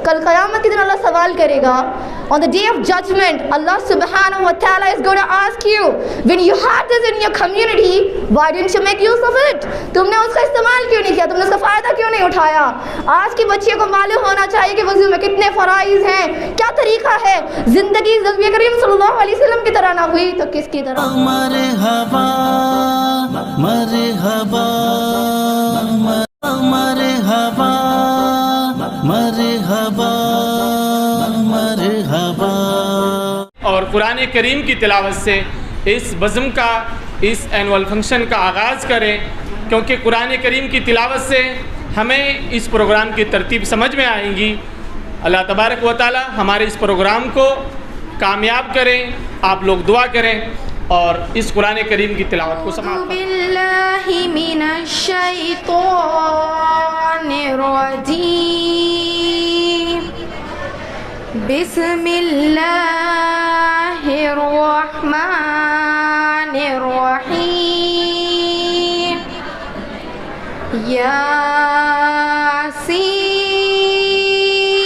کل قیامت کے دن اللہ سوال کرے گا. On the day of judgment, Allah subhanahu wa ta'ala is going to ask you, when you had this in your community, why didn't you make use of it? تم نے اس کا استعمال کیوں نہیں کیا, تم نے اس کا فائدہ کیوں نہیں اٹھایا؟ آج کی بچیوں کو معلوم ہونا چاہیے کہ وضو میں کتنے فرائض ہیں, کیا طریقہ ہے. زندگی نبی کریم صلی اللہ علیہ وسلم کی طرح نہ ہوئی تو کس کی طرح؟ مرحبا مرحبا مرحبا مرحبا مرحبا. اور قرآن کریم کی تلاوت سے اس بزم کا, اس اینول فنکشن کا آغاز کریں, کیونکہ قرآن کریم کی تلاوت سے ہمیں اس پروگرام کی ترتیب سمجھ میں آئیں گی. اللہ تبارک و تعالی ہمارے اس پروگرام کو کامیاب کریں. آپ لوگ دعا کریں اور اس قرآن کریم کی تلاوت کو سماعت کریں. باللہ من الشیطان الرجیم. بسم اللہ الرحمن الرحیم.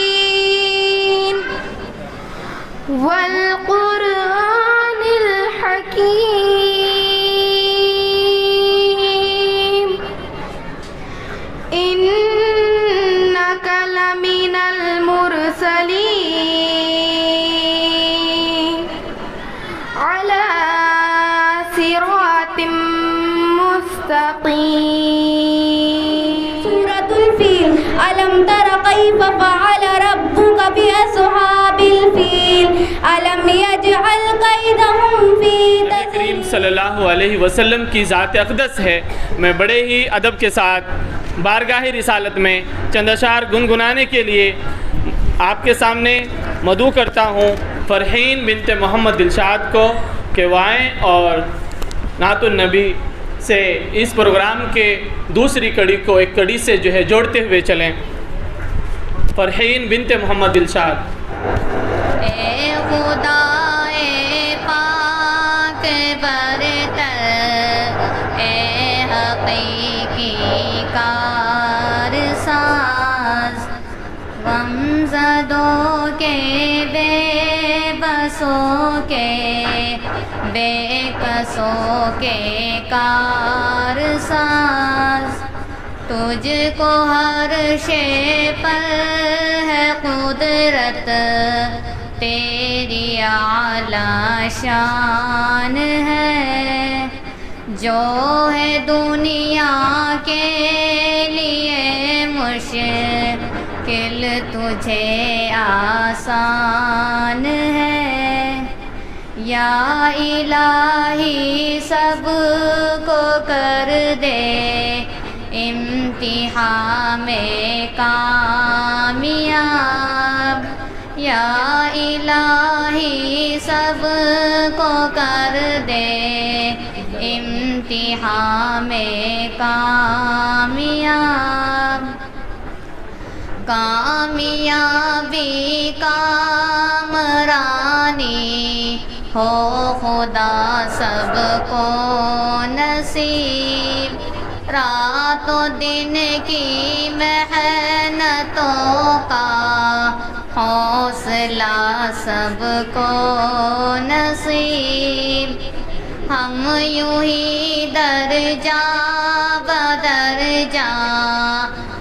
یاسین والقرآن الحکیم. انک لمن المرسلین علی صراط مستقیم. سورة الفیل. الم تر کیف فعل ربک باصحاب الفیل الم یجعل کیدہم فی تضلیل. کریم صلی اللہ علیہ وسلم کی ذات اقدس ہے. میں بڑے ہی ادب کے ساتھ بارگاہ رسالت میں چند اشعار گنگنانے کے لیے آپ کے سامنے مدعو کرتا ہوں فرحین بنت محمد دلشاد کو کہ وہ آئیں اور نعت النبی سے اس پروگرام کے دوسری کڑی کو ایک کڑی سے جو ہے جوڑتے ہوئے چلیں. فرحین بنت محمد دلشاد. اے خدائے پاک برتر، اے حقیقی کار ساز، غمزدوں کے بے بسوں کے بے کسوں کے کار ساز، تجھ کو ہر شے پر ہے قدرت، تیری اعلیٰ شان ہے، جو ہے دنیا کے لیے مشکل تجھے آسان ہے، یا الہی سب کو کر دے امتحان میں کامیاب، یا الہی سب کو کر دے امتحان میں کامیاب، کامیابی کامرانی ہو خدا سب کو نصیب، رات و دن کی محنتوں کا حوصلہ سب کو نصیب، ہم یوں ہی درجہ بدرجہ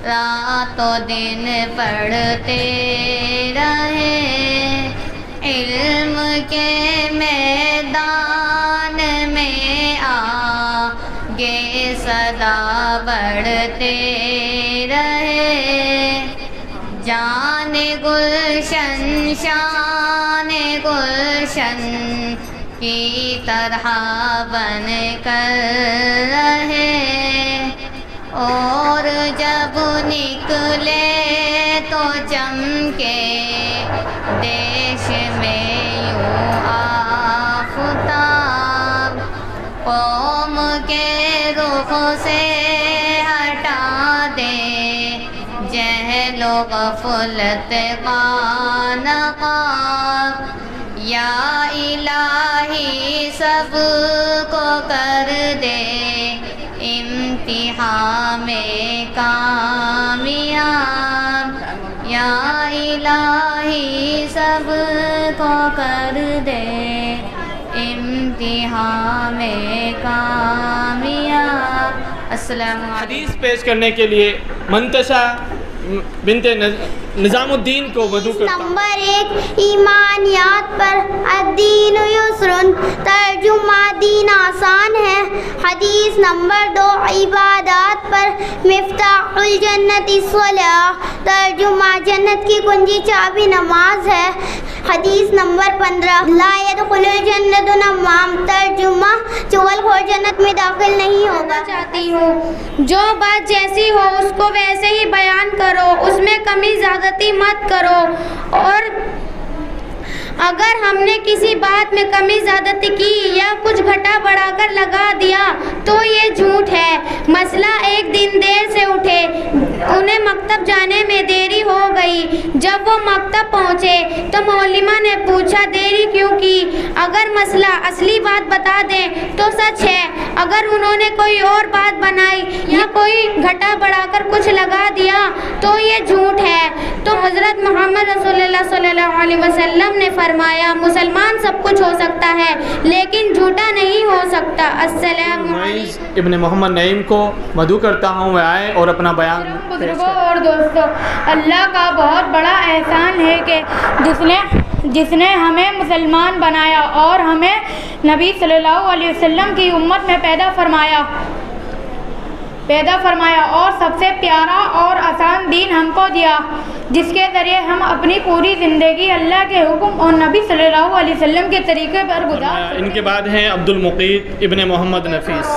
رات و دن پڑھتے رہے، علم کے میدان میں آگے سدا بڑھتے رہے، جان گلشن شان گلشن کی طرح بن کر رہے، اور جب نکلے تو چمکے دیش میں یوں آفتاب، قوم کے رخ سے ہٹا دے جہل و غفلت کا نقاب، یا الہی سب کو کر دے امتحان میں کامیاب، یا الہی سب کو کر دے امتحان میں کامیاب. السلام علیکم. حدیث پیش کرنے کے لیے منتشا بنت نظام الدین کو مدعو کرتا ہوں. نمبر 1 ایمانیات پر الدین یسرن، ترجمہ دین آسان ہے. حدیث نمبر 2 عبادات پر مفتاح الجنت الصلاۃ، ترجمہ جنت کی کنجی چابی نماز ہے. حدیث نمبر 15 لا يدخل الجنت نمام، ترجمہ چغل خور جنت میں داخل نہیں ہوگا. چاہتی ہوں جو بات جیسی ہو اس کو ویسے ہی بیان کرو، اس میں کمی زیادتی مت کرو، اور اگر ہم نے کسی بات میں کمی زیادتی کی یا کچھ گھٹا بڑھا کر لگا دیا تو یہ جھوٹ ہے. مسئلہ ایک دن دیر سے اٹھے، انہیں مکتب جانے میں دیری ہو گئی. جب وہ مکتب پہنچے تو معلمہ نے پوچھا دیری کیوں کی؟ اگر مسئلہ اصلی بات بتا دیں تو سچ ہے، اگر انہوں نے کوئی اور بات بنائی یا کوئی گھٹا بڑھا کر کچھ لگا دیا تو یہ جھوٹ ہے. تو حضرت محمد رسول اللہ صلی اللہ علیہ وسلم نے فرمایا مسلمان سب کچھ ہو سکتا ہے لیکن جھوٹا نہیں ہو سکتا. السلام علیکم. ابن محمد نعیم کو مدعو کرتا ہوں وہ آئے اور اپنا بیان پیش بزرگوں کریں. اور دوستوں، اللہ کا بہت بڑا احسان ہے کہ جس نے ہمیں مسلمان بنایا اور ہمیں نبی صلی اللہ علیہ وسلم کی امت میں پیدا فرمایا اور سب سے پیارا اور آسان دین ہم کو دیا، جس کے ذریعے ہم اپنی پوری زندگی اللہ کے حکم اور نبی صلی اللہ علیہ وسلم کے طریقے پر گزار. ان کے بعد ہیں عبد المقیت ابن محمد نفیس.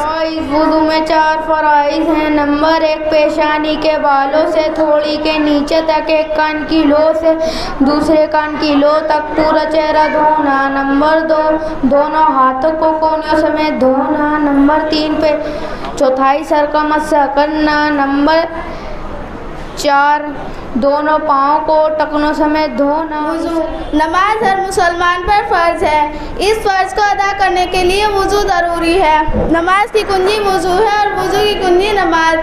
وضو میں 4 فرائض ہیں. نمبر 1 پیشانی کے بالوں سے تھوڑی کے نیچے تک ایک کان کی لو سے دوسرے کان کی لو تک پورا چہرہ دھونا. نمبر 2 دونوں ہاتھوں کو کونیوں سمیت دھونا. نمبر 3 پہ چوتھائی سر کا مسح کرنا. نمبر 4 دونوں پاؤں کو ٹکنوں سمیت دھونا. نماز ہر مسلمان پر فرض ہے. اس فرض کو ادا کرنے کے لیے وضو ضروری ہے. نماز کی کنجی وضو ہے اور وضو کی کنجی نماز.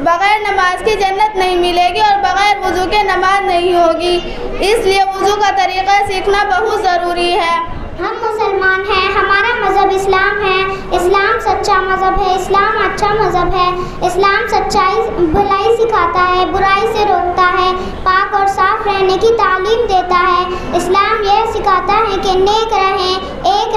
بغیر نماز کی جنت نہیں ملے گی اور بغیر وضو کے نماز نہیں ہوگی. اس لیے وضو کا طریقہ سیکھنا بہت ضروری ہے. ہم مسلمان ہیں، ہمارا مذہب اسلام ہے. اسلام سچا مذہب ہے، اسلام اچھا مذہب ہے. اسلام سچائی بھلائی سکھاتا ہے، برائی سے روکتا ہے، پاک اور صاف رہنے کی تعلیم دیتا ہے. اسلام یہ سکھاتا ہے کہ نیک رہیں، ایک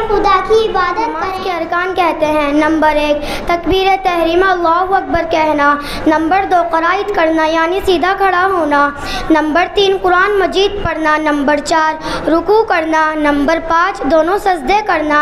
خدا کی عبادت کریں. کے ارکان کہتے ہیں. نمبر 1 تکبیر تحریمہ اللہ اکبر کہنا. نمبر 2 قرائت کرنا یعنی سیدھا کھڑا ہونا. نمبر 3 قرآن مجید پڑھنا. نمبر 4 رکوع کرنا. نمبر 5 دونوں سجدے کرنا.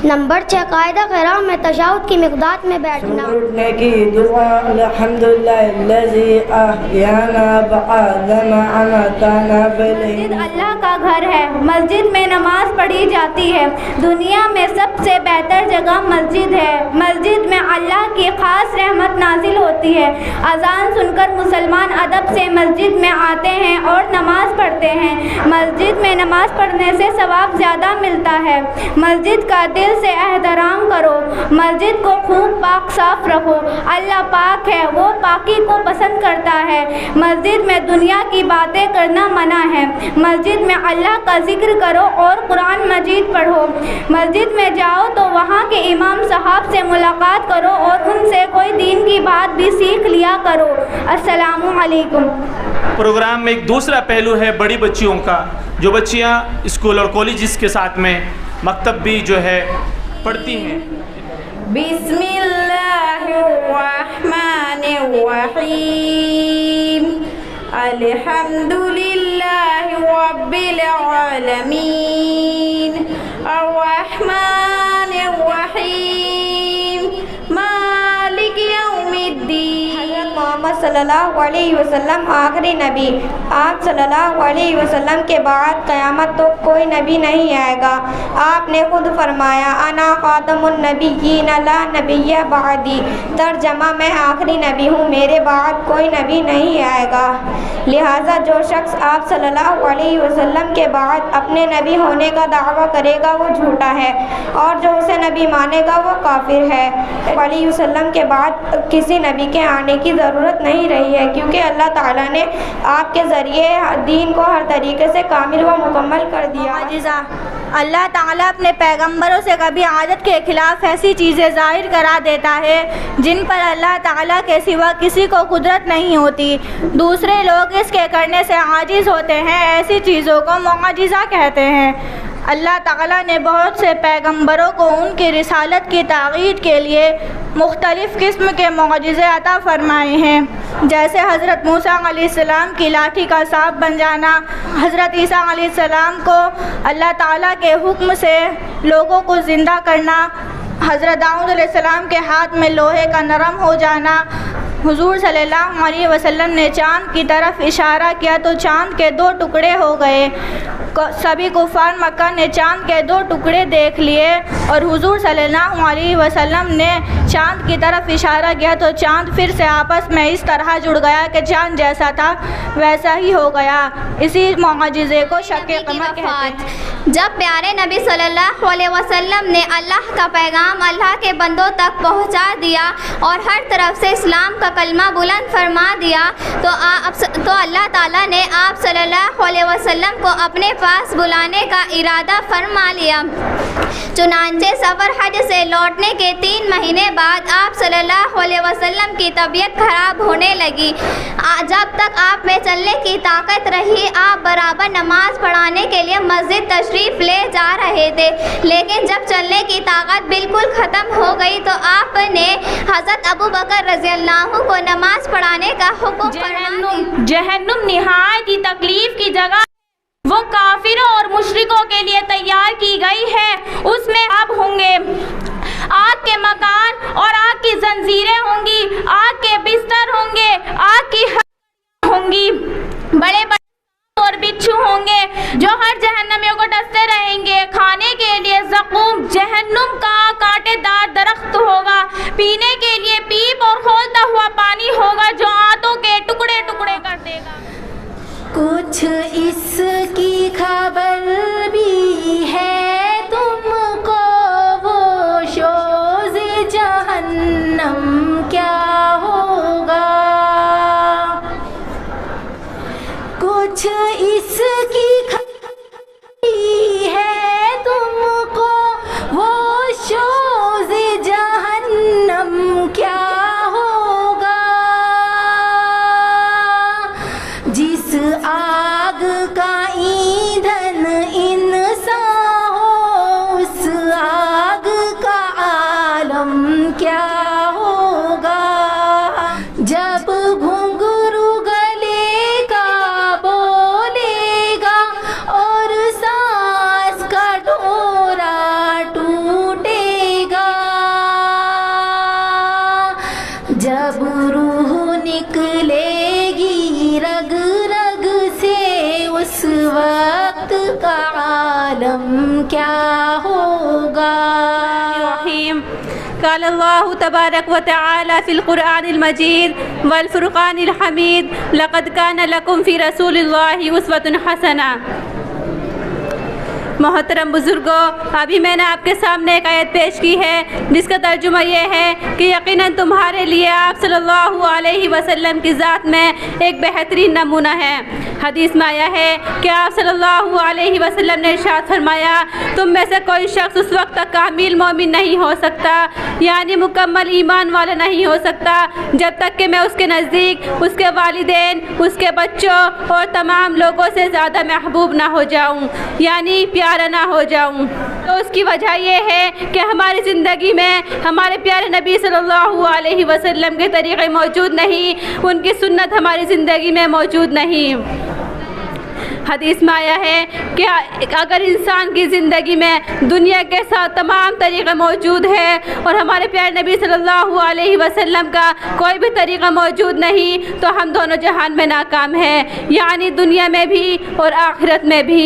نمبر 6 قاعدہ قرآن میں تشہد کی مقدار میں بیٹھنا. اٹھنے کی دعا الحمدللہ الذی احیانا بعدما اماتنا مسجد اللہ کا گھر ہے. مسجد میں نماز پڑھی جاتی ہے. دنیا میں سب سے بہتر جگہ مسجد ہے. مسجد میں اللہ کی خاص رحمت نازل ہوتی ہے. اذان سن کر مسلمان ادب سے مسجد میں آتے ہیں اور نماز پڑھتے ہیں. مسجد میں نماز پڑھنے سے ثواب زیادہ ملتا ہے. مسجد کا دل سے احترام کرو. مسجد کو خوب پاک صاف رکھو. اللہ پاک ہے، وہ پاکی کو پسند کرتا ہے. مسجد میں دنیا کی باتیں کرنا منع ہے. مسجد میں اللہ کا ذکر کرو اور قرآن مجید پڑھو. مسجد میں جاؤ تو وہاں کے امام صاحب سے ملاقات کرو اور ان سے کوئی دین کی بات بھی سیکھ لیا کرو. السلام علیکم. پروگرام میں ایک دوسرا پہلو ہے بڑی بچیوں کا، جو بچیاں اسکول اور کالجز کے ساتھ میں مکتب بھی جو ہے پڑھتی ہیں. بسم اللہ الرحمن الرحیم. الحمدللہ رب العالمین الرحمن الرحیم مالک یوم الدین. حضرت محمد صلی اللہ علیہ وسلم آخری نبی. آپ صلی اللہ علیہ وسلم کے بعد قیامت تو کوئی نبی نہیں آئے گا. آپ نے خود فرمایا انا خاتم النبیین لا نبی بعدی. ترجمہ میں آخری نبی ہوں، میرے بعد کوئی نبی نہیں آئے گا. لہٰذا جو شخص آپ صلی اللہ علیہ وسلم کے بعد اپنے نبی ہونے کا دعویٰ کرے گا وہ جھوٹا ہے، اور جو اسے نبی مانے گا وہ کافر ہے. علیہ وسلم کے بعد کسی نبی کے آنے کی ضرورت نہیں رہی ہے، کیونکہ اللہ تعالیٰ نے آپ کے ذریعے دین کو ہر طریقے سے کامل و مکمل کر دیا۔ معجزہ: اللہ تعالیٰ اپنے پیغمبروں سے کبھی عادت کے خلاف ایسی چیزیں ظاہر کرا دیتا ہے جن پر اللہ تعالیٰ کے سوا کسی کو قدرت نہیں ہوتی، دوسرے لوگ اس کے کرنے سے عاجز ہوتے ہیں، ایسی چیزوں کو معجزہ کہتے ہیں۔ اللہ تعالیٰ نے بہت سے پیغمبروں کو ان کی رسالت کی تائید کے لیے مختلف قسم کے معجزے عطا فرمائے ہیں، جیسے حضرت موسیٰ علیہ السلام کی لاٹھی کا سانپ بن جانا، حضرت عیسیٰ علیہ السلام کو اللہ تعالیٰ کے حکم سے لوگوں کو زندہ کرنا، حضرت داؤد علیہ السلام کے ہاتھ میں لوہے کا نرم ہو جانا، حضور صلی اللہ علیہ وسلم نے چاند کی طرف اشارہ کیا تو چاند کے 2 ٹکڑے ہو گئے، سبھی کفار مکہ نے چاند کے 2 ٹکڑے دیکھ لیے، اور حضور صلی اللہ علیہ وسلم نے چاند کی طرف اشارہ کیا تو چاند پھر سے آپس میں اس طرح جڑ گیا کہ چاند جیسا تھا ویسا ہی ہو گیا۔ اسی معجزے کو شق قمر کہتے ہیں۔ جب پیارے نبی صلی اللہ علیہ وسلم نے اللہ کا پیغام اللہ کے بندوں تک پہنچا دیا اور ہر طرف سے اسلام کا کلمہ بلند فرما دیا تو اللہ تعالیٰ نے آپ صلی اللہ علیہ وسلم کو اپنے پاس بلانے کا ارادہ فرما لیا۔ چنانچہ سفر حج سے لوٹنے کے 3 مہینے بعد آپ صلی اللہ علیہ وسلم کی طبیعت خراب ہونے لگی۔ جب تک آپ میں چلنے کی طاقت رہی آپ برابر نماز پڑھانے کے لیے مسجد تشریف لے جا رہے تھے، لیکن جب چلنے کی طاقت بالکل ختم ہو گئی تو آپ نے حضرت ابو بکر رضی اللہ کو نماز پڑھانے کا حکم فرما دیا۔ جہنم نہایت ہی تکلیف کی جگہ وہ کافروں اور مشرکوں کے لیے تیار کی گئی ہے، اس میں اب ہوں گے آگ کے مکان اور آگ کی زنجیریں ہوں گی، آگ کے بستر ہوں گے، آگ کی ہوں گی، بڑے بڑے اور بچھو ہوں گے جو ہر جہنمیوں کو ڈستے رہیں گے۔ کھانے کے لیے زقوم جہنم کا کانٹے دار درخت ہوگا، پینے کے لیے پیپ اور کھولتا ہوا پانی ہوگا جو آنتوں کے ٹکڑے ٹکڑے کر دے گا۔ کچھ اس کی خبر بھی ہے تم کو وہ شوز جہنم کیا ہوگا، کچھ اس کی خبر بھی ہے تم کو وہ شوز جہنم کیا ہوگا، جس آگ کا ایندھن انسان ہو اس آگ کا عالم کیا ہوگا، جب گھنگرو گلے کا بولے گا اور سانس کا ڈورا ٹوٹے گا، جب روح نکلے گی رگ رگ سے اس وقت کا عالم کیا ہوگا۔ قال الله تبارك وتعالى في القرآن المجيد والفرقان الحميد لقد كان لكم في رسول الله أسوة حسنة۔ محترم بزرگوں، ابھی میں نے آپ کے سامنے ایک آیت پیش کی ہے جس کا ترجمہ یہ ہے کہ یقیناً تمہارے لیے آپ صلی اللہ علیہ وسلم کی ذات میں ایک بہترین نمونہ ہے۔ حدیث میں آیا ہے کہ آپ صلی اللہ علیہ وسلم نے ارشاد فرمایا، تم میں سے کوئی شخص اس وقت تک کامل مومن نہیں ہو سکتا، یعنی مکمل ایمان والا نہیں ہو سکتا، جب تک کہ میں اس کے نزدیک اس کے والدین، اس کے بچوں اور تمام لوگوں سے زیادہ محبوب نہ ہو جاؤں، یعنی پیارا نہ ہو جاؤں۔ تو اس کی وجہ یہ ہے کہ ہماری زندگی میں ہمارے پیارے نبی صلی اللہ علیہ وسلم کے طریقے موجود نہیں، ان کی سنت ہماری زندگی میں موجود نہیں۔ حدیث میں آیا ہے کہ اگر انسان کی زندگی میں دنیا کے ساتھ تمام طریقے موجود ہیں اور ہمارے پیارے نبی صلی اللہ علیہ وسلم کا کوئی بھی طریقہ موجود نہیں تو ہم دونوں جہان میں ناکام ہیں، یعنی دنیا میں بھی اور آخرت میں بھی۔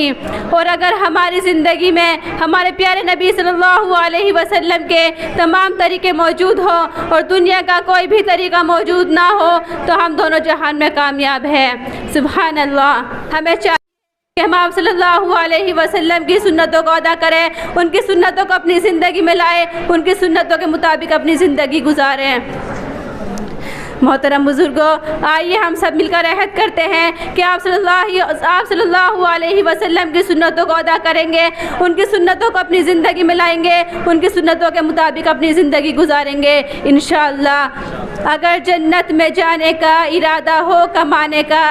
اور اگر ہماری زندگی میں ہمارے پیارے نبی صلی اللہ علیہ وسلم کے تمام طریقے موجود ہوں اور دنیا کا کوئی بھی طریقہ موجود نہ ہو تو ہم دونوں جہان میں کامیاب ہیں۔ سبحان اللہ۔ ہمیں چاہیے کہ ہم آپ صلی اللہ علیہ وسلم کی سنتوں کو ادا کریں، ان کی سنتوں کو اپنی زندگی میں لائیں، ان کی سنتوں کے مطابق اپنی زندگی گزاریں۔ محترم بزرگوں، آئیے ہم سب مل کر عہد کرتے ہیں کہ آپ صلی اللہ علیہ وسلم کی سنتوں کو ادا کریں گے، ان کی سنتوں کو اپنی زندگی میں لائیں گے، ان کی سنتوں کے مطابق اپنی زندگی گزاریں گے انشاءاللہ۔ اگر جنت میں جانے کا ارادہ ہو کمانے کا،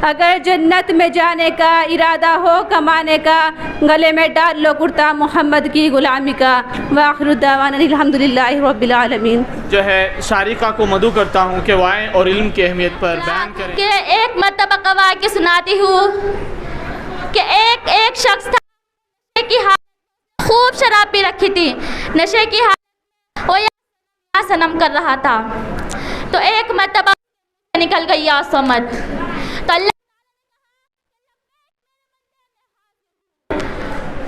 اگر جنت میں جانے کا ارادہ ہو کمانے کا، گلے میں ڈال لو کرتا محمد کی غلامی کا۔ وآخر دعوانا الحمدللہ رب العالمین۔ جو ہے شارقہ کو مدعو کرتا ہوں کہ وہ آئیں اور علم کی اہمیت پر بیان کریں۔ کہ ایک مرتبہ گوا کے سناتی ہوں کہ ایک شخص تھا نشے کی حالت، خوب شراب پی رکھی تھی، نشے کی حالت وہ صنم کر رہا تھا۔ تو ایک مرتبہ نکل گئی آسمت، تو اللہ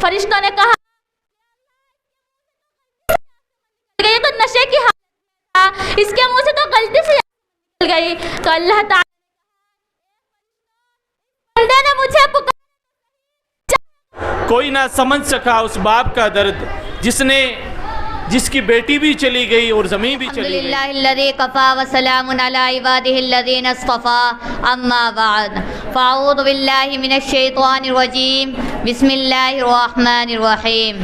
فرشتوں نے کہا یہ تو نشے کی حالت، اس کے منہ سے تو غلطی سے نکل گئی۔ تو اللہ تعالی نے مجھے کوئی نہ سمجھ سکا اس باپ کا درد جس کی بیٹی بھی چلی گئی اور زمین بھی چلی گئی۔ الحمدللہ الذی کفا وسلام علی عبادہ الذین اصطفا، اما بعد فاعوذ باللہ من الشیطان الرجیم، بسم اللہ الرحمن الرحیم۔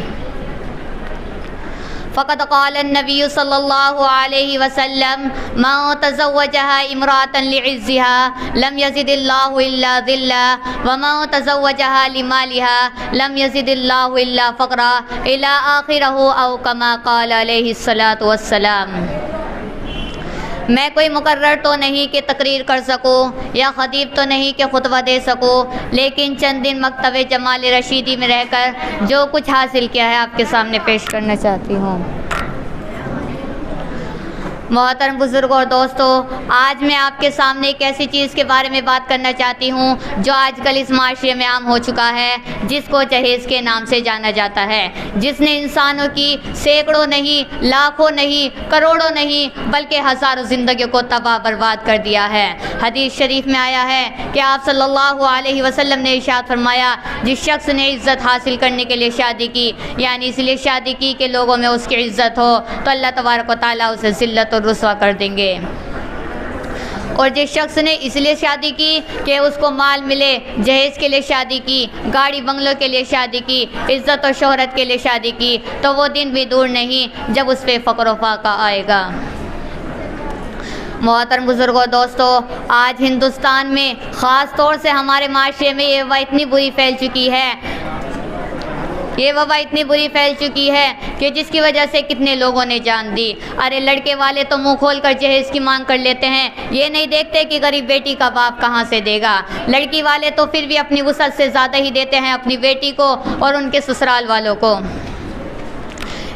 فقد قال النبی صلی اللہ علیہ وسلم من تزوجها امرأة لعزها لم يزد اللہ الا ذلا ومن تزوجها لمالها لم يزد اللہ الا فقرا الى آخرہ او کما قال علیہ الصلاۃ والسلام۔ میں کوئی مقرر تو نہیں کہ تقریر کر سکوں یا خطیب تو نہیں کہ خطبہ دے سکوں، لیکن چند دن مکتب جمال رشیدی میں رہ کر جو کچھ حاصل کیا ہے آپ کے سامنے پیش کرنا چاہتی ہوں۔ محترم بزرگوں اور دوستو، آج میں آپ کے سامنے ایک ایسی چیز کے بارے میں بات کرنا چاہتی ہوں جو آج کل اس معاشرے میں عام ہو چکا ہے، جس کو جہیز کے نام سے جانا جاتا ہے، جس نے انسانوں کی سینکڑوں نہیں، لاکھوں نہیں، کروڑوں نہیں بلکہ ہزاروں زندگیوں کو تباہ برباد کر دیا ہے۔ حدیث شریف میں آیا ہے کہ آپ صلی اللہ علیہ وسلم نے ارشاد فرمایا، جس شخص نے عزت حاصل کرنے کے لیے شادی کی، یعنی اس لیے شادی کی کہ لوگوں میں اس کی عزت ہو، تو اللہ تبارک و تعالیٰ اسے ذلت اور رسوا کر دیں گے۔ اور جس شخص نے اس لیے شادی کی کہ اس کو مال ملے، جہیز کے لیے شادی کی، گاڑی بنگلوں کے لیے شادی کی، عزت و شہرت کے لیے شادی کی، تو وہ دن بھی دور نہیں جب اس پہ فقر و فاقہ آئے گا۔ محترم بزرگوں دوستو، آج ہندوستان میں خاص طور سے ہمارے معاشرے میں یہ وبا اتنی بری پھیل چکی ہے کہ جس کی وجہ سے کتنے لوگوں نے جان دی۔ ارے لڑکے والے تو منہ کھول کر جہیز کی مانگ کر لیتے ہیں، یہ نہیں دیکھتے کہ غریب بیٹی کا باپ کہاں سے دے گا۔ لڑکی والے تو پھر بھی اپنی وسعت سے زیادہ ہی دیتے ہیں اپنی بیٹی کو اور ان کے سسرال والوں کو۔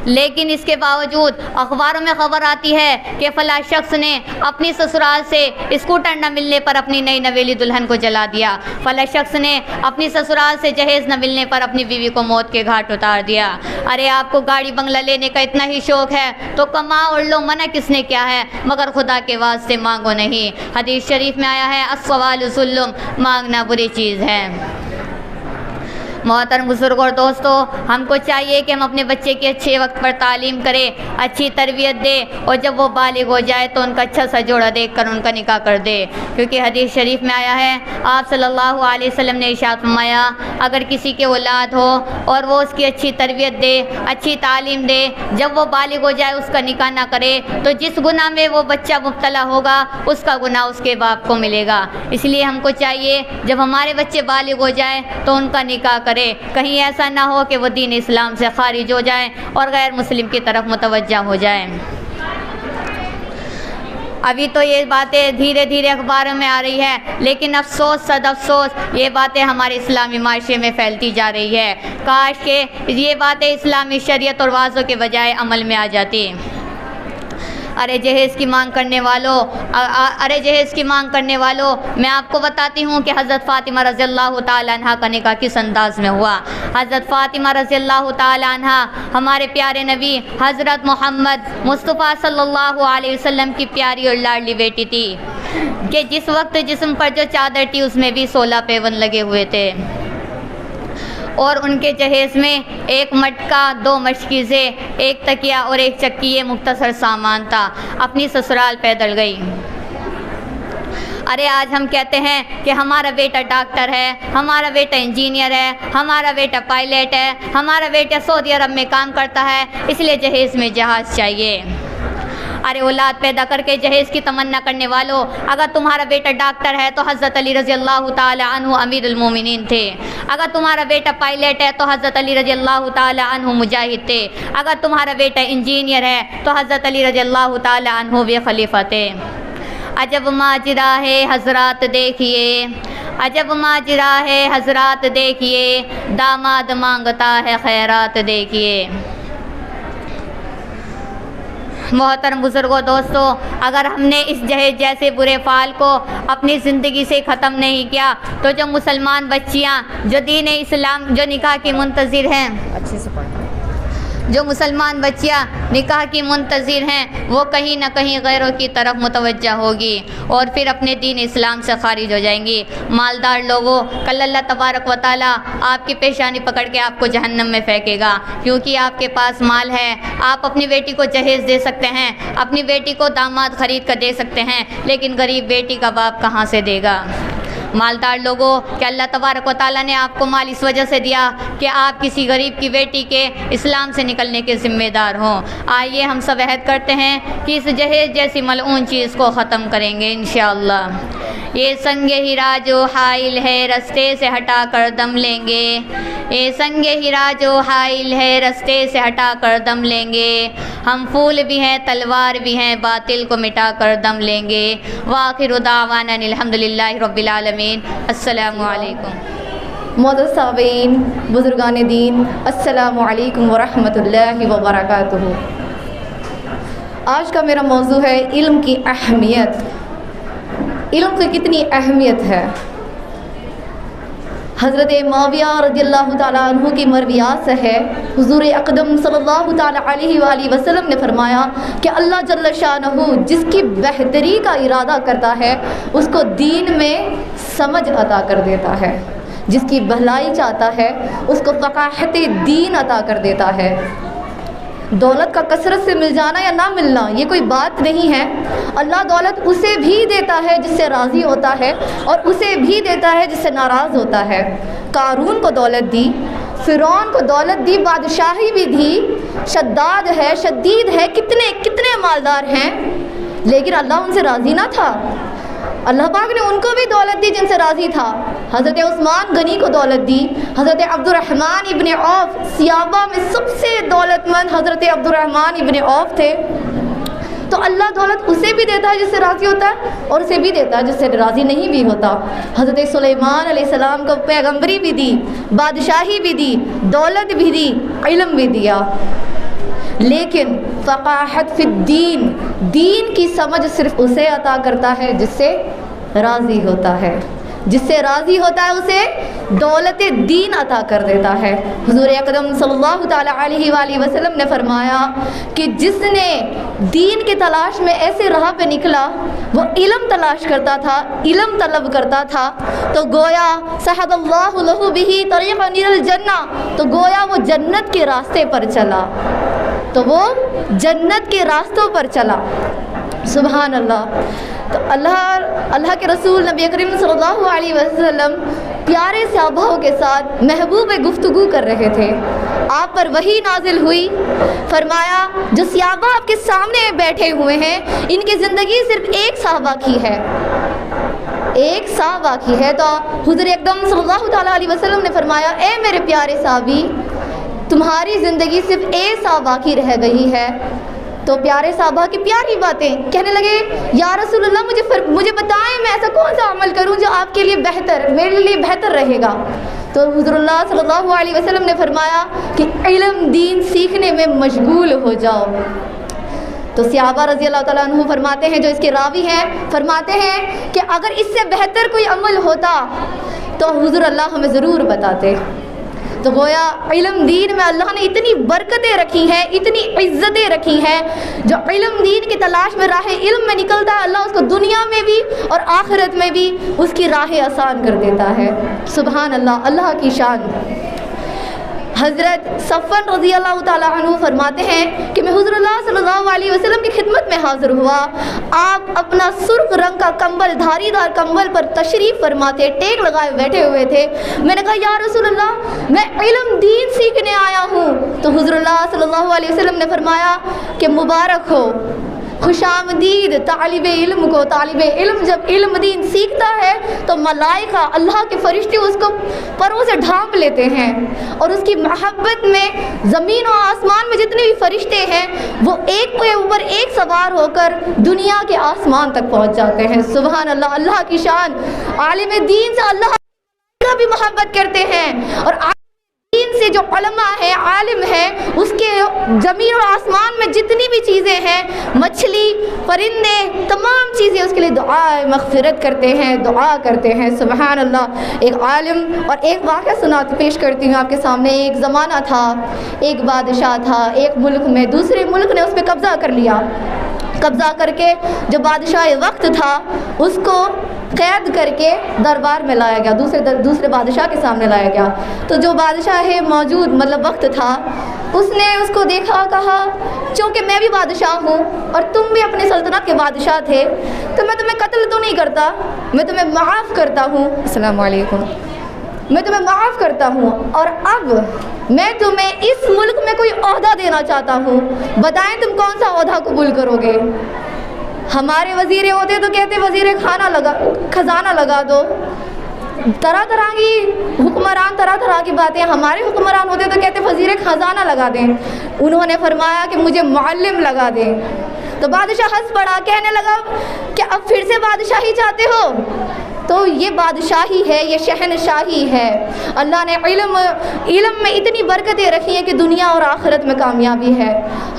لیکن اس کے باوجود اخباروں میں خبر آتی ہے کہ فلاں شخص نے اپنی سسرال سے اسکوٹر نہ ملنے پر اپنی نئی نویلی دلہن کو جلا دیا، فلاں شخص نے اپنی سسرال سے جہیز نہ ملنے پر اپنی بیوی کو موت کے گھاٹ اتار دیا۔ ارے آپ کو گاڑی بنگلہ لینے کا اتنا ہی شوق ہے تو کماؤ اور لو، منع کس نے کیا ہے، مگر خدا کے واسطے مانگو نہیں۔ حدیث شریف میں آیا ہے السوال ظلم، مانگنا بری چیز ہے۔ محترم بزرگ اور دوستو، ہم کو چاہیے کہ ہم اپنے بچے کی اچھے وقت پر تعلیم کریں، اچھی تربیت دیں، اور جب وہ بالغ ہو جائے تو ان کا اچھا سا جوڑا دیکھ کر ان کا نکاح کر دے، کیونکہ حدیث شریف میں آیا ہے، آپ صلی اللہ علیہ وسلم نے ارشاد فرمایا، اگر کسی کے اولاد ہو اور وہ اس کی اچھی تربیت دے، اچھی تعلیم دے، جب وہ بالغ ہو جائے اس کا نکاح نہ کرے تو جس گناہ میں وہ بچہ مبتلا ہوگا اس کا گناہ اس کے باپ کو ملے گا۔ اس لیے ہم کو چاہیے جب ہمارے بچے بالغ ہو جائیں تو ان کا نکاح کرے، کہیں ایسا نہ ہو کہ وہ دین اسلام سے خارج ہو جائیں اور غیر مسلم کی طرف متوجہ ہو جائیں۔ ابھی تو یہ باتیں دھیرے دھیرے اخباروں میں آ رہی ہے، لیکن افسوس صد افسوس یہ باتیں ہمارے اسلامی معاشرے میں پھیلتی جا رہی ہے۔ کاش کہ یہ باتیں اسلامی شریعت اور واضحوں کے بجائے عمل میں آ جاتی۔ ارے جہیز کی مانگ کرنے والوں میں آپ کو بتاتی ہوں کہ حضرت فاطمہ رضی اللہ تعالی عنہ کا نکاح کس انداز میں ہوا۔ حضرت فاطمہ رضی اللہ تعالی عنہ ہمارے پیارے نبی حضرت محمد مصطفیٰ صلی اللہ علیہ وسلم کی پیاری اور لاڈلی بیٹی تھی کہ جس وقت جسم پر جو چادر تھی اس میں بھی 16 پیون لگے ہوئے تھے۔ اور ان کے جہیز میں ایک مٹکا، 2 مشکیزیں، ایک تکیہ اور ایک چکی، یہ مختصر سامان تھا۔ اپنی سسرال پیدل گئی۔ ارے آج ہم کہتے ہیں کہ ہمارا بیٹا ڈاکٹر ہے، ہمارا بیٹا انجینئر ہے، ہمارا بیٹا پائلٹ ہے، ہمارا بیٹا سعودی عرب میں کام کرتا ہے، اس لیے جہیز میں جہاز چاہیے۔ ارے اولاد پیدا کر کے جہیز کی تمنا کرنے والوں، اگر تمہارا بیٹا ڈاکٹر ہے تو حضرت علی رضی اللہ تعالی عنہ امیر المومنین تھے۔ اگر تمہارا بیٹا پائلٹ ہے تو حضرت علی رضی اللہ تعالی عنہ مجاہد تھے۔ اگر تمہارا بیٹا انجینئر ہے تو حضرت علی رضی اللہ تعالی عنہ بھی خلیفہ تھے۔ عجب ماجرا ہے حضرات دیکھیے، عجب ماجرا ہے حضرات دیکھیے، داماد مانگتا ہے خیرات دیکھیے۔ محترم بزرگوں، دوستو، اگر ہم نے اس جہیز جیسے برے فعل کو اپنی زندگی سے ختم نہیں کیا تو جو مسلمان بچیاں جو دین اسلام جو نکاح کی منتظر ہیں، جو مسلمان بچیاں نکاح کی منتظر ہیں، وہ کہیں نہ کہیں غیروں کی طرف متوجہ ہوگی اور پھر اپنے دین اسلام سے خارج ہو جائیں گی۔ مالدار لوگوں، کل اللہ تبارک و تعالیٰ آپ کی پیشانی پکڑ کے آپ کو جہنم میں پھینکے گا، کیونکہ آپ کے پاس مال ہے، آپ اپنی بیٹی کو جہیز دے سکتے ہیں، اپنی بیٹی کو داماد خرید کر دے سکتے ہیں، لیکن غریب بیٹی کا باپ کہاں سے دے گا؟ مالدار لوگوں، کہ اللہ تبارک و تعالیٰ نے آپ کو مال اس وجہ سے دیا کہ آپ کسی غریب کی بیٹی کے اسلام سے نکلنے کے ذمہ دار ہوں۔ آئیے ہم سب عہد کرتے ہیں کہ اس جہیز جیسی ملعون چیز کو ختم کریں گے انشاءاللہ۔ یہ سنگ ہیرا جو حائل ہے رستے سے ہٹا کر دم لیں گے، یہ سنگ ہیرا جو حائل ہے رستے سے ہٹا کر دم لیں گے، ہم پھول بھی ہیں تلوار بھی ہیں باطل کو مٹا کر دم لیں گے۔ وآخر دعوانا الحمدللہ رب العالمین۔ السلام علیکم۔ معزز سامعین، بزرگان دین، السلام علیکم ورحمۃ اللہ وبرکاتہ۔ آج کا میرا موضوع ہے علم کی اہمیت۔ علم کی کتنی اہمیت ہے۔ حضرت معاویہ رضی اللہ تعالیٰ عنہ کی مرویات سے ہے، حضور اقدم صلی اللہ تعالیٰ علیہ وآلہ وسلم نے فرمایا کہ اللہ جل شانہ جس کی بہتری کا ارادہ کرتا ہے اس کو دین میں سمجھ عطا کر دیتا ہے، جس کی بھلائی چاہتا ہے اس کو فقاہت دین عطا کر دیتا ہے۔ دولت کا کثرت سے مل جانا یا نہ ملنا یہ کوئی بات نہیں ہے، اللہ دولت اسے بھی دیتا ہے جس سے راضی ہوتا ہے اور اسے بھی دیتا ہے جس سے ناراض ہوتا ہے۔ قارون کو دولت دی، فرعون کو دولت دی، بادشاہی بھی دی، شداد ہے، شدید ہے، کتنے مالدار ہیں، لیکن اللہ ان سے راضی نہ تھا۔ اللہ پاک نے ان کو بھی دولت دی جن سے راضی تھا۔ حضرت عثمان غنی کو دولت دی، حضرت عبد الرحمن ابن عوف صحابہ میں سب سے دولت مند حضرت عبد الرحمن ابن عوف تھے۔ تو اللہ دولت اسے بھی دیتا ہے جس سے راضی ہوتا ہے اور اسے بھی دیتا ہے جس سے راضی نہیں بھی ہوتا۔ حضرت سلیمان علیہ السلام کو پیغمبری بھی دی، بادشاہی بھی دی، دولت بھی دی، علم بھی دیا، لیکن فقاہت فی الدین، دین کی سمجھ صرف اسے عطا کرتا ہے جس سے راضی ہوتا ہے، جس سے راضی ہوتا ہے اسے دولت دین عطا کر دیتا ہے۔ حضور اکرم صلی اللہ تعالیٰ علیہ وآلہ وسلم نے فرمایا کہ جس نے دین کی تلاش میں ایسے راہ پہ نکلا، وہ علم تلاش کرتا تھا، علم طلب کرتا تھا، تو گویا سہد اللہ لہ بہ طریقا الی الجنہ، تو گویا وہ جنت کے راستے پر چلا، تو وہ جنت کے راستوں پر چلا۔ سبحان اللہ۔ تو اللہ کے رسول نبی کریم صلی اللہ علیہ وسلم پیارے صحابہ کے ساتھ محبوب گفتگو کر رہے تھے، آپ پر وحی نازل ہوئی، فرمایا جو صحابہ آپ کے سامنے بیٹھے ہوئے ہیں ان کی زندگی صرف ایک صحابہ کی ہے، ایک صحابہ کی ہے۔ تو حضور اکرم صلی اللہ تعالیٰ علیہ وسلم نے فرمایا اے میرے پیارے صحابی، تمہاری زندگی صرف ایک صحابہ کی رہ گئی ہے۔ تو پیارے صحابہ کی پیاری باتیں کہنے لگے، یا رسول اللہ مجھے بتائیں میں ایسا کون سا عمل کروں جو آپ کے لیے بہتر، میرے لیے بہتر رہے گا۔ تو حضور اللہ صلی اللہ علیہ وسلم نے فرمایا کہ علم دین سیکھنے میں مشغول ہو جاؤ۔ تو صحابہ رضی اللہ تعالیٰ عنہ فرماتے ہیں، جو اس کے راوی ہیں، فرماتے ہیں کہ اگر اس سے بہتر کوئی عمل ہوتا تو حضور اللہ ہمیں ضرور بتاتے۔ تو گویا علم دین میں اللہ نے اتنی برکتیں رکھی ہیں، اتنی عزتیں رکھی ہیں، جو علم دین کی تلاش میں راہ علم میں نکلتا ہے اللہ اس کو دنیا میں بھی اور آخرت میں بھی اس کی راہ آسان کر دیتا ہے۔ سبحان اللہ، اللہ کی شان۔ حضرت صفوان رضی اللہ تعالیٰ عنہ فرماتے ہیں کہ میں حضور اللہ صلی اللہ علیہ وسلم کی خدمت میں حاضر ہوا. آپ اپنا سرخ رنگ کا کمبل، دھاری دار کمبل پر تشریف فرماتے، ٹیک لگائے بیٹھے ہوئے تھے. میں نے کہا یا رسول اللہ میں علم دین سیکھنے آیا ہوں. تو حضور اللہ صلی اللہ علیہ وسلم نے فرمایا کہ مبارک ہو، خوش آمدید طالب علم کو. طالب علم جب علم دین سیکھتا ہے تو ملائکہ، اللہ کے فرشتے اس کو پروں سے ڈھانپ لیتے ہیں، اور اس کی محبت میں زمین و آسمان میں جتنے بھی فرشتے ہیں وہ ایک کے اوپر ایک سوار ہو کر دنیا کے آسمان تک پہنچ جاتے ہیں. سبحان اللہ، اللہ کی شان. عالم دین سے اللہ کا بھی محبت کرتے ہیں، اور دین سے جو علماء ہے، عالم ہے، اس کے زمین اور آسمان میں جتنی بھی چیزیں ہیں، مچھلی، پرندے، تمام چیزیں اس کے لیے دعا مغفرت کرتے ہیں، دعا کرتے ہیں. سبحان اللہ. ایک عالم اور ایک واقعہ پیش کرتی ہوں آپ کے سامنے. ایک زمانہ تھا، ایک بادشاہ تھا ایک ملک میں، دوسرے ملک نے اس پہ قبضہ کر لیا. قبضہ کر کے جو بادشاہ وقت تھا اس کو قید کر کے دربار میں لایا گیا، دوسرے بادشاہ کے سامنے لایا گیا. تو جو بادشاہ موجود مطلب وقت تھا، اس نے اس کو دیکھا، کہا چونکہ میں بھی بادشاہ ہوں اور تم بھی اپنی سلطنت کے بادشاہ تھے تو میں تمہیں قتل تو نہیں کرتا، میں تمہیں معاف کرتا ہوں. السلام علیکم. میں تمہیں معاف کرتا ہوں، اور اب میں تمہیں اس ملک میں کوئی عہدہ دینا چاہتا ہوں. بتائیں تم کون سا عہدہ قبول کرو گے؟ ہمارے وزیر ہوتے تو کہتے وزیر خزانہ لگا دو. طرح طرح کی حکمران، طرح طرح کی باتیں. ہمارے حکمران ہوتے تو کہتے وزیر خزانہ لگا دیں. انہوں نے فرمایا کہ مجھے معلم لگا دیں. تو بادشاہ ہنس پڑا، کہنے لگا کہ اب پھر سے بادشاہی چاہتے ہو؟ تو یہ بادشاہی ہے، یہ شہنشاہی ہے. اللہ نے علم میں اتنی برکتیں رکھی ہیں کہ دنیا اور آخرت میں کامیابی ہے.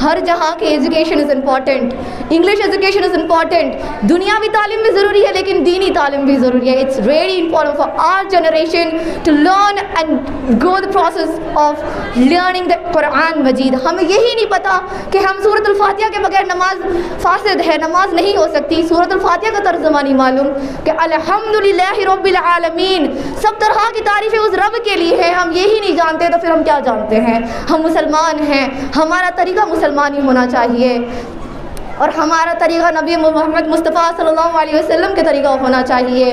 ہر جہاں کی education is important. English education is important. دنیاوی تعلیم بھی ضروری ہے لیکن دینی تعلیم بھی ضروری ہے. It's really important for our generation to learn and go the process of learning the Quran Majeed. ہمیں یہی نہیں پتہ کہ ہم سورۃ الفاتحہ کے بغیر نماز فاسد ہے، نماز نہیں ہو سکتی. سورۃ الفاتحہ کا ترجمہ نہیں معلوم کہ الحمدللہ رب العالمین، سب طرح کی تعریفیں اس رب کے لیے ہے. ہم یہی نہیں جانتے تو پھر ہم کیا جانتے ہیں؟ ہم مسلمان ہیں، ہمارا طریقہ مسلمانی ہونا چاہیے، اور ہمارا طریقہ نبی محمد مصطفیٰ صلی اللہ علیہ وسلم کے طریقہ ہونا چاہیے.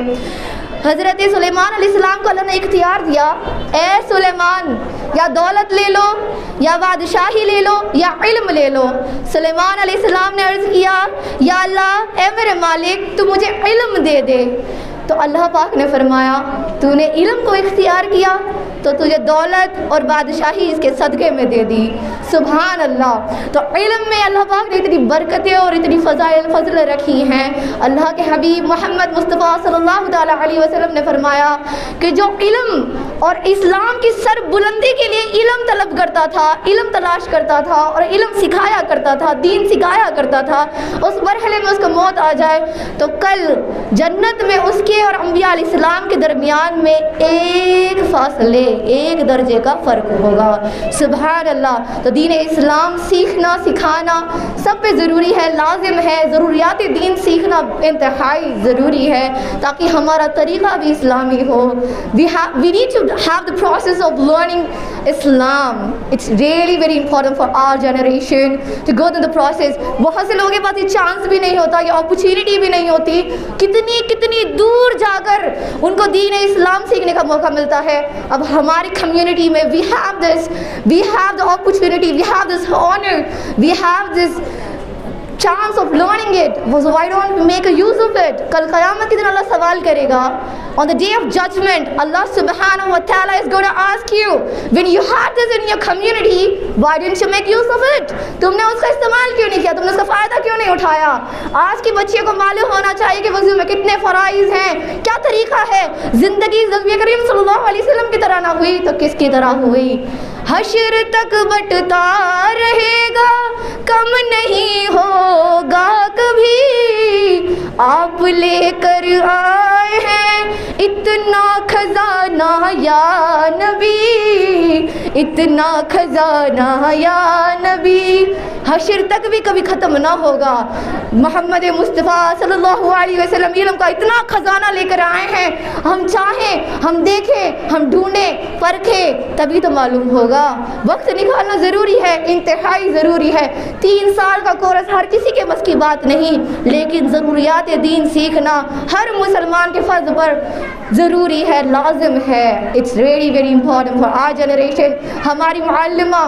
حضرت سلیمان علیہ السلام کو اللہ نے اختیار دیا، اے سلیمان یا دولت لے لو یا بادشاہی لے لو یا علم لے لو. سلیمان علیہ السلام نے عرض کیا یا اللہ اے میرے مالک تو مجھے علم دے دے. تو اللہ پاک نے فرمایا تو نے علم کو اختیار کیا تو تجھے دولت اور بادشاہی اس کے صدقے میں دے دی. سبحان اللہ. تو علم میں اللہ پاک نے اتنی برکتیں اور اتنی فضل رکھی ہیں. اللہ کے حبیب محمد مصطفیٰ صلی اللہ تعالیٰ علیہ وسلم نے فرمایا کہ جو علم اور اسلام کی سر بلندی کے لیے علم طلب کرتا تھا، علم تلاش کرتا تھا اور علم سکھایا کرتا تھا، دین سکھایا کرتا تھا، اس مرحلے میں اس کو موت آ جائے تو کل جنت میں اس کے اور انبیاء علیہ السلام کے درمیان میں ایک فاصلے، ایک درجے کا فرق ہوگا. سبحان اللہ. تو دین اسلام سیکھنا، سکھانا سب پہ ضروری ہے، لازم ہے. ضروریات دین سیکھنا انتہائی ضروری ہے تاکہ ہمارا طریقہ بھی اسلامی ہو. We need to have the process of learning Islam. It's really very important for our generation to go through the process. بہت سے لوگوں کے پاس یہ چانس بھی نہیں ہوتا، یہ اپرچونٹی بھی نہیں ہوتی. کتنی دور جا کر ان کو دین اسلام سیکھنے کا موقع ملتا ہے. اب ہماری کمیونٹی میں we have the opportunity, we have this honor, we have this chance of learning it. So why don't we make a use of it? کل قیامت کے دن اللہ سوال کرے گا. On the day of judgment, Allah subhanahu wa ta'ala is going to ask you, when you had this in your community, why didn't you make use of it? تم نے اس کا استعمال کیوں نہیں کیا؟ تم نے اس کا فائدہ کیوں نہیں اٹھایا؟ آج کی بچیوں کو معلوم ہونا چاہیے کہ وضو میں کتنے فرائض ہیں، کیا طریقہ ہے. زندگی نبی کریم صلی اللہ علیہ وسلم کی طرح نہ ہوئی تو کس کی طرح ہوئی؟ حشر تک بٹتا رہے گا، کم نہیں ہوگا کبھی. آپ لے کر آئے ہیں اتنا خزانہ یا نبی، اتنا خزانہ یا نبی، حشر تک بھی کبھی ختم نہ ہوگا۔ محمد مصطفیٰ صلی اللہ علیہ وسلم علم کا اتنا خزانہ لے کر آئے ہیں، ہم چاہیں، ہم دیکھیں، ہم ڈھونڈیں، پرکھیں، تبھی تو معلوم ہوگا۔ وقت نکالنا ضروری ہے، انتہائی ضروری ہے۔ 3 سال کا کورس ہر کسی کے بس کی بات نہیں، لیکن ضروریات دین سیکھنا ہر مسلمان کے فرض پر ضروری ہے، لازم ہے۔ It's really very important for our generation. ہماری معلمہ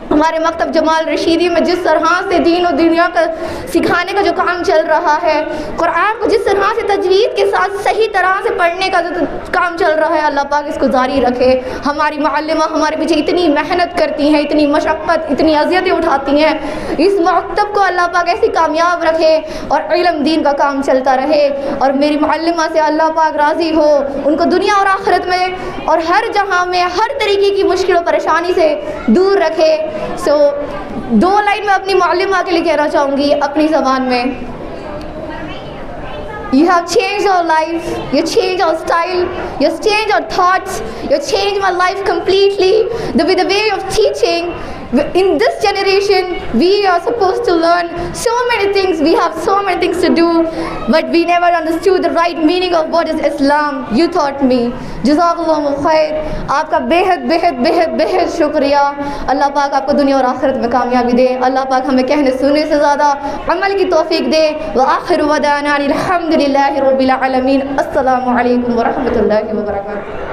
ہمارے مکتب جمال رشیدی میں جس طرح سے دین و دنیا کا سکھانے کا جو کام چل رہا ہے، قرآن کو جس طرح سے تجوید کے ساتھ صحیح طرح سے پڑھنے کا جو کام چل رہا ہے، اللہ پاک اس کو جاری رکھے۔ ہماری معلمہ ہمارے پیچھے اتنی محنت کرتی ہیں، اتنی مشقت، اتنی اذیتیں اٹھاتی ہیں، اس مکتب کو اللہ پاک ایسی کامیاب رکھے اور علم دین کا کام چلتا رہے، اور میری معلمہ سے اللہ پاک راضی ہو، ان کو دنیا اور آخرت میں اور ہر جہاں میں ہر طریقے کی مشکل و پریشانی سے دور رکھے۔ سو 2 لائن میں اپنی معلمہ کے لیے کہنا چاہوں گی اپنی زبان میں۔ You have changed our life, you changed our style, you changed our thoughts, you changed my life completely. With the way of teaching, in this generation, we are supposed to learn so many things. We have so many things to do, but we never understood the right meaning of what is Islam. You taught me. جزاک خیر۔ آپ کا بہت بہت بہت بہت شکریہ۔ اللہ پاک آپ کو دنیا اور آخرت میں کامیابی دے۔ اللہ پاک ہمیں کہنے سننے سے زیادہ عمل کی توفیق دے۔ وآخر ودعوانا الحمد للہ رب العالمین۔ السلام علیکم ورحمۃ اللہ وبرکاتہ۔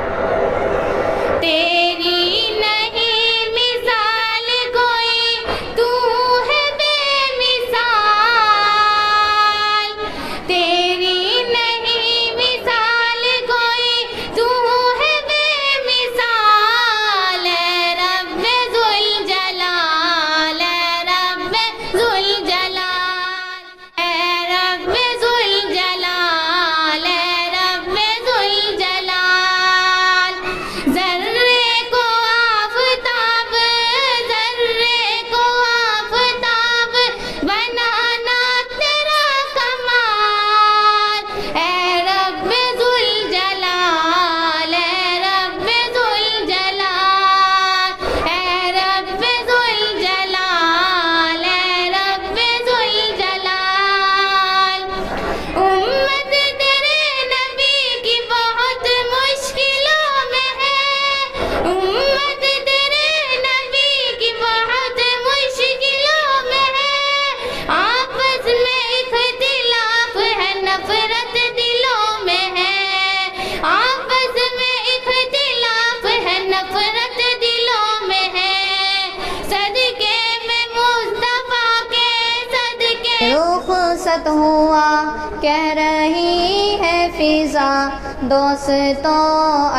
رخصت ہوا کہہ رہی ہے فضا، دوستوں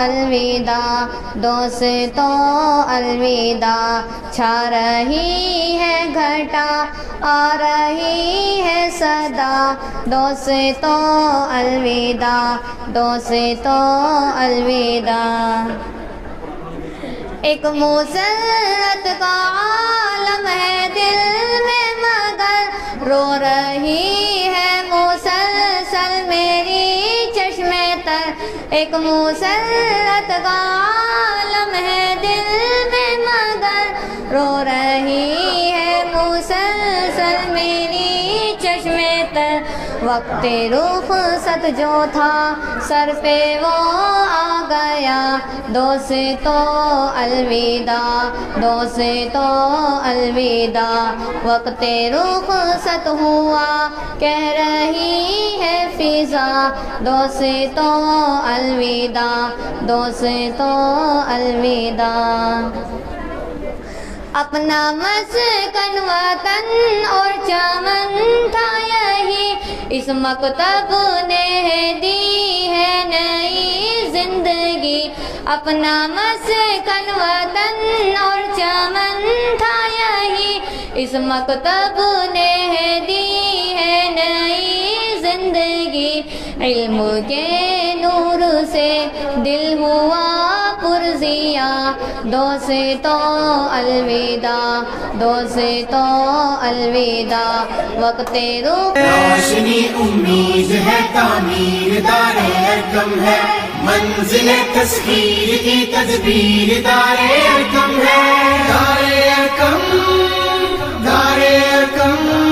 الوداع، دوستوں الوداع، چھا رہی ہے گھٹا آ رہی ہے صدا، دوستوں الوداع، دوستوں الوداع۔ ایک مسرت کا عالم ہے دل میں مگر رو رہی ہے مسلسل میری چشم تر، ایک مسرت کا عالم ہے دل میں مگر رو رہی ہے مسلسل میری چشم تر، وقت رخصت جو تھا سر پہ وہ آ گیا، دوستوں الوداع، دوستوں الوداع، وقت رخصت ہوا کہہ رہی ہے فضا، دوستوں الوداع، دوستوں الوداع۔ اپنا مسکن وطن اور چمن تھا یہی، اس مکتب نے دی ہے نئی زندگی، اپنا مسکن وطن اور چمن تھا یہی، اس مکتب نے دی ہے نئی زندگی، علم کے نور سے دل ہوا پرزیاں، دوستوں الوداع، دوستوں الوداع، وقت روشنی امید ہے، تعمیر دار ارکم ہے، منزل تسخیر کی تدبیر دار ارکم ہے، دار ارکم، دار ارکم